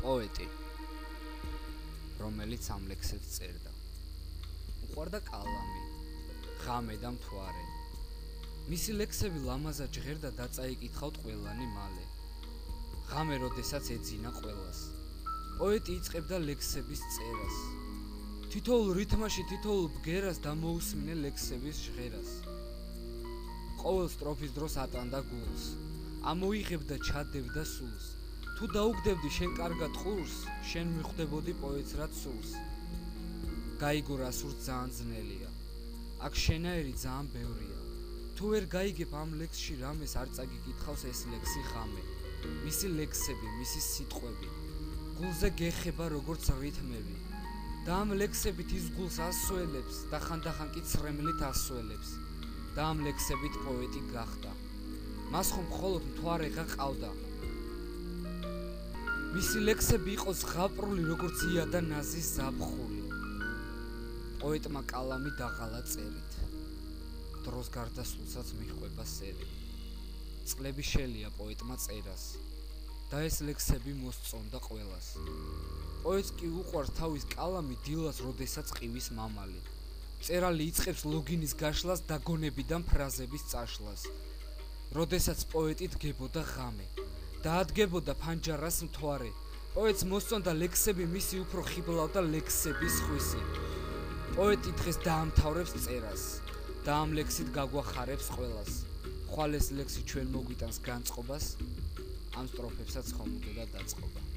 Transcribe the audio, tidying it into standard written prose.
პოეტი, რომელიც ამ ლექსებს წერდა. უყვარდა კალამი, ღამე და მთვარე. მისი ლექსები ლამაზად ჟღერდა და წაიკითხავთ ყველანი მალე. ღამე როდესაც ეძინა ყველას. პოეტი იწყებდა ლექსების წერას. თითოეულ რითმაში, თითოეულ ბგერას დამოусმინე ლექსების ჟღერას. ყოველ სტროფის დროს ატანდა გულს, ამოიღებდა ჩადებდა სულს. თუ დაუგდებდი შენ კარგად ყურს, შენ მიხვდებოდი პოეტს რაც სულს. გაიგო რა სურს ძალიან ძნელია, აქ შენაერი ძალიან ბევრია. თუ ვერ გაიგებ ამ ლექსში რამეს, არ წაგიკითხავს ეს ლექსი ღამე. მისი ლექსები, მისი სიტყვები, გულზე გეხება როგორც რითმები. და ამ ლექსებით ის გულს ასველებს და ხანდახან კი ცრემლით ასველებს. და ამ ლექსებით პოეტი გახდა. მას ხომ მხოლოდ მთვარეღა ყავდა. მისი ლექსები იყო ზღაპრული როგორც ია და ნაზის ზაფხული. პოეტმა კალამი დაღალა წერით. დროს გარდასულსაც მიჰყვება სერი. წლები შელია პოეტმა წერას და ეს ლექსები მოსწონდა ყველას. პოეტს კი უყვარს თავის კალამი დილას, როდესაც ყივის მამალი. წერალი იწყებს ლოგინის გაშლას და გონებიდან ფრაზების წაშლას. როდესაც პოეტი დგებოდა ღამე და ადგებოდა ფანჯარას მთვარე. პოეტს მოსწონდა ლექსები მისი უფრო ხიბლავდა ლექსების ხვისი. პოეტი დღეს დაამთავრებს წერას და ამ ლექსით გაგვახარებს ყველას. ხვალ ეს ლექსი ჩვენ მოგვიტანს განწყობას, ამ სტროფებსაც ხომ უნდა დაწყობა.